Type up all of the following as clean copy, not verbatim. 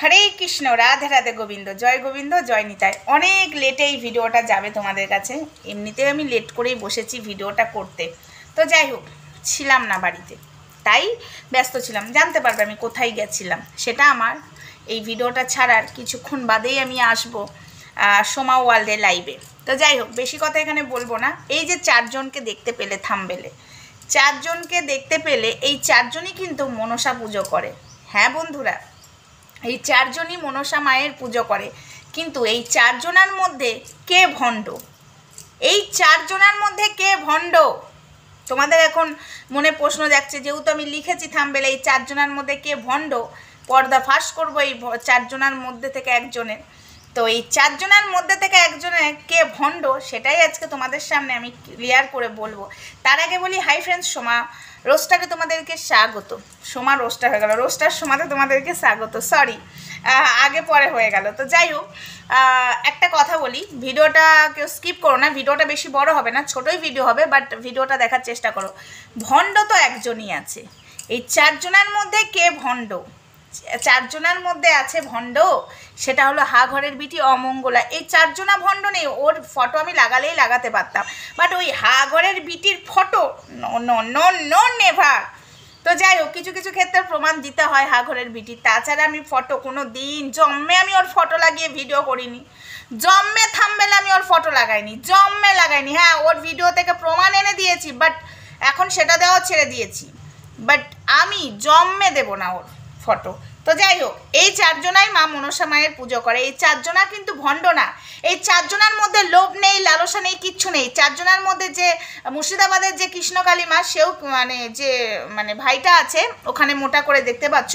হরে কৃষ্ণ, রাধে রাধে, গোবিন্দ জয় নিতাই। অনেক লেটে এই ভিডিওটা যাবে তোমাদের কাছে। এমনিতেই আমি লেট করেই বসেছি ভিডিওটা করতে। তো যাই হোক, ছিলাম না বাড়িতে, তাই ব্যস্ত ছিলাম। জানতে পারবে আমি কোথায় গেছিলাম সেটা আমার এই ভিডিওটা ছাড়ার কিছুক্ষণ বাদেই আমি আসবো সোমা ওয়ার্ল্ডে লাইভে। তো যাই হোক, বেশি কথা এখানে বলবো না। এই যে চারজনকে দেখতে পেলে থাম্বনেলে, চারজনকে দেখতে পেলে, এই চারজনই কিন্তু মনসা পুজো করে। হ্যাঁ বন্ধুরা, এই চারজনই মনসা মায়ের পুজো করে। কিন্তু এই চারজনার মধ্যে কে ভণ্ড? এই চারজনার মধ্যে কে ভণ্ড? তোমাদের এখন মনে প্রশ্ন যাচ্ছে, যেহেতু আমি লিখেছি থাম্বনেলে এই চারজনার মধ্যে কে ভণ্ড, পর্দা ফাঁস করবো এই চারজনার মধ্যে থেকে একজনের। তো এই চারজনের মধ্যে থেকে একজনের কে ভণ্ড সেটাই আজকে তোমাদের সামনে আমি ক্লিয়ার করে বলবো। তার আগে বলি, হাই ফ্রেন্ডস, সোমা রোস্টারে তোমাদেরকে স্বাগত। সোমা রোস্টার হয়ে গেল, রোস্টার সোমাতে তোমাদেরকে স্বাগত। সরি, আগে পরে হয়ে গেল। তো যাই হোক, একটা কথা বলি, ভিডিওটা কেউ স্কিপ করো না। ভিডিওটা বেশি বড় হবে না, ছোটোই ভিডিও হবে, বাট ভিডিওটা দেখার চেষ্টা করো। ভণ্ড তো একজনই আছে। এই চারজনের মধ্যে কে ভণ্ড? চারজনের মধ্যে আছে ভণ্ড, সেটা হলো হা ঘরের বিটি অমঙ্গলা। এই চারজনা ভণ্ড নেই। ওর ফটো আমি লাগালেই লাগাতে পারতাম, বাট ওই হা ঘরের বিটির ফটো নো নেভার। তো যাই হোক, কিছু কিছু ক্ষেত্রে প্রমাণ দিতে হয় হা ঘরের বিটির। তাছাড়া আমি ফটো কোনো দিন জন্মে আমি ওর ফটো লাগিয়ে ভিডিও করিনি, জন্মে থাম্বনেলে আমি ওর ফটো লাগাইনি, জন্মে লাগাইনি। হ্যাঁ, ওর ভিডিও থেকে প্রমাণ এনে দিয়েছি, বাট এখন সেটা দেওয়া ছেড়ে দিয়েছি, বাট আমি জন্মে দেব না ওর ফটো। তো যাই হোক, এই চারজনাই মা মনসা মায়ের পুজো করে। এই চারজনা কিন্তু ভণ্ড না। এই চারজনার মধ্যে লোভ নেই, লালসা নেই, কিচ্ছু নেই। চারজনার মধ্যে যে মুর্শিদাবাদের যে কৃষ্ণকালী মা, সেও মানে ভাইটা আছে ওখানে মোটা করে দেখতে পাচ্ছ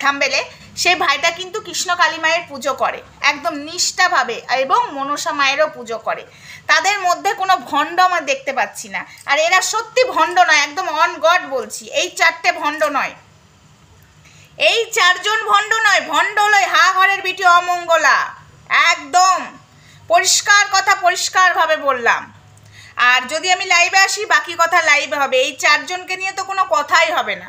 থাম্বনেলে, সেই ভাইটা কিন্তু কৃষ্ণকালী মায়ের পুজো করে একদম নিষ্ঠাভাবে, এবং মনসা মায়েরও পুজো করে। তাদের মধ্যে কোনো ভণ্ড আমরা দেখতে পাচ্ছি না। আর এরা সত্যি ভণ্ড নয়, একদম অন গড বলছি, এই চারটে ভণ্ড নয়। এই চারজন ভণ্ড নয়, ভণ্ড হলো হা ঘরের বিটি অমঙ্গলা। একদম পরিষ্কার কথা, পরিষ্কারভাবে বললাম। আর যদি আমি লাইভে আসি, বাকি কথা লাইভে হবে। এই চারজনকে নিয়ে তো কোনো কথাই হবে না।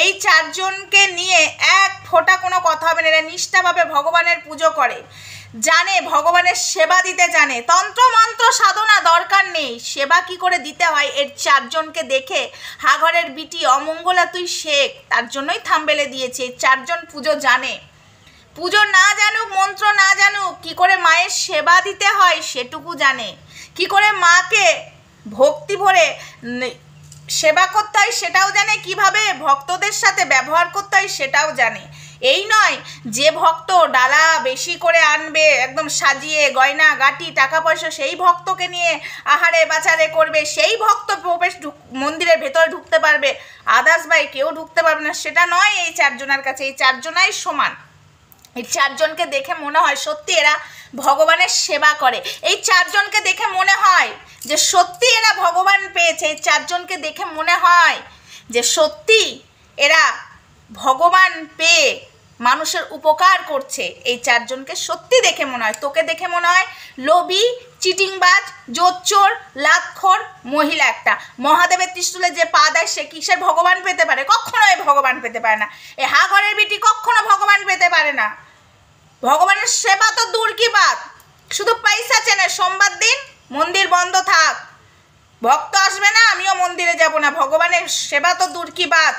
এই চারজনকে নিয়ে এক ফোঁটা কোনো কথা হবে না। এরা নিষ্ঠাভাবে ভগবানের পুজো করে, জানে ভগবানের সেবা দিতে জানে। তন্ত্র মন্ত্র সাধনা দরকার নেই, সেবা কি করে দিতে হয় এর চারজনকে দেখে হা ঘরের বিটি অমঙ্গলা তুই শেখ, তার জন্যই থাম্বনেলে দিয়েছে। এই চারজন পুজো জানে। পুজো না জানুক, মন্ত্র না জানুক, কি করে মায়ের সেবা দিতে হয় সেটুকু জানে, কি করে মাকে ভক্তি ভরে সেবা করতে হয় সেটাও জানে, কিভাবে ভক্তদের সাথে ব্যবহার করতে হয় সেটাও জানে। এই নয় যে ভক্ত ডালা বেশি করে আনবে একদম সাজিয়ে, গয়না গাটি টাকা পয়সা, সেই ভক্তকে নিয়ে আহারে বাচারে করবে, সেই ভক্ত মন্দিরের ভেতরে ঢুকতে পারবে, আদার্স বাই কেউ ঢুকতে পারবে না, সেটা নয় এই চারজনের কাছে। এই চারজনাই সমান। এই চারজনকে দেখে মনে হয় সত্যি এরা ভগবানের সেবা করে। এই চারজনকে দেখে মনে হয় যে সত্যি এরা ভগবান পেয়েছে। এই চারজনকে দেখে মনে হয় যে সত্যি এরা ভগবান পেয়ে মানুষের উপকার করছে। এই চারজনকে সত্যি দেখে মনে হয়। তোকে দেখে মনে হয় লোভী, চিটিংবাজ, জোচ্চোর, লাতখোর মহিলা একটা। মহাদেবের ত্রিশূলে যে পা দেয় সে কিসের ভগবান পেতে পারে? কখনোই ভগবান পেতে পারে না। এ হা ঘরের বিটি কখনো ভগবান পেতে পারে না। ভগবানের সেবা তো দূর কি বাত, শুধু পয়সা চেনে। সোমবার দিন মন্দির বন্ধ থাক, ভক্ত আসবে না, আমিও মন্দিরে যাব না। ভগবানের সেবা তো দূর কি বাত।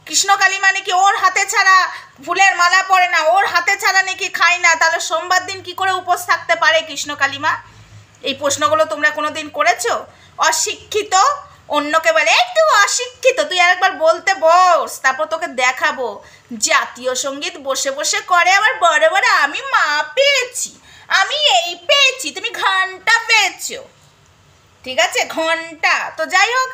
কৃষ্ণকালী মানে কি ওর হাতে ছাড়া ফুলের মালা পরে না, ওর হাতে ছাড়া নাকি খায় না, তাহলে সোমবার দিন কি করে উপোস থাকতে পারে কৃষ্ণকালী মা? এই প্রশ্নগুলো তোমরা কোনোদিন করেছো? অশিক্ষিত অন্যকে বলে এই তুই অশিক্ষিত, তুই আরেকবার বলতে বস, তারপর তোকে দেখাবো জাতীয় সঙ্গীত বসে বসে করে, আবার বড় বড় আমি মা পেয়েছি, আমি এই পেয়েছি, তুমি ঘন্টা পেয়েছো। ঠিক আছে, ঘন্টা। তো যাই হোক,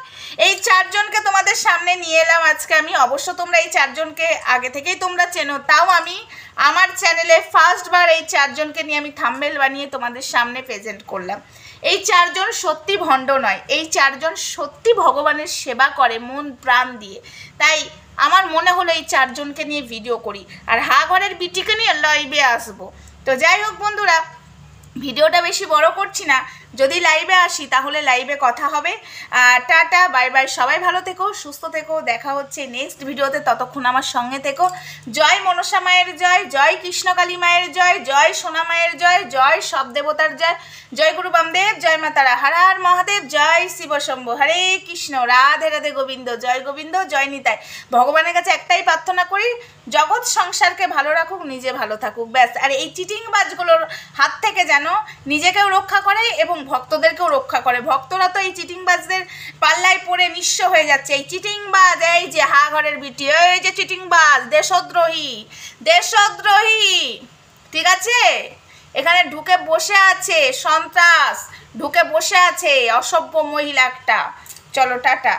এই চারজনকে তোমাদের সামনে নিয়ে এলাম আজকে আমি। অবশ্য তোমরা এই চারজনকে আগে থেকেই তোমরা চেনো, তাও আমি আমার চ্যানেলে ফার্স্টবার এই চারজনকে নিয়ে আমি থাম্বনেল বানিয়ে তোমাদের সামনে প্রেজেন্ট করলাম। এই চারজন সত্যি ভণ্ড নয়, এই চারজন সত্যি ভগবানের সেবা করে মন প্রাণ দিয়ে। তাই আমার মনে হলো এই চারজনকে নিয়ে ভিডিও করি, আর হা ঘরের বিটিকে নিয়ে লাইভে আসবো। তো যাই হোক বন্ধুরা, ভিডিওটা বেশি বড় করছি না, যদি লাইভে আসি তাহলে লাইভে কথা হবে। টাটা, বাই বাই, সবাই ভালো থেকো, সুস্থ থেকো, দেখা হচ্ছে নেক্সট ভিডিওতে, ততক্ষণ আমার সঙ্গে থেকো। জয় মনসা মায়ের জয়, জয় কৃষ্ণকালী মায়ের জয়, জয় সোনা মায়ের জয়, জয় সব দেবতার জয়, জয় গুরু বামদেব, জয় মা তারা, হর হর মহাদেব, জয় শিব শম্ভু, হরে কৃষ্ণ, রাধে রাধে, গোবিন্দ, জয় গোবিন্দ, জয় নিতাই। ভগবানের কাছে একটাই প্রার্থনা করি, জগৎ সংসারকে ভালো রাখুক, নিজে ভালো থাকুক, ব্যাস। আর এই চিটিংবাজগুলোর হাত থেকে যেন নিজেকেও রক্ষা করে এবং ভক্তদেরকেও রক্ষা করে। ভক্তরা তো এই চিটিংবাজদের পাল্লায় পড়ে নিঃস্ব হয়ে যাচ্ছে। এই চিটিংবাজ, এই যে হা ঘরের বিটি, এই যে চিটিংবাজ, দেশদ্রোহী, দেশদ্রোহী, ঠিক আছে? এখানে ঢুকে বসে আছে সন্ত্রাস, ঢুকে বসে আছে অসভ্য মহিলা একটা। চলো টাটা।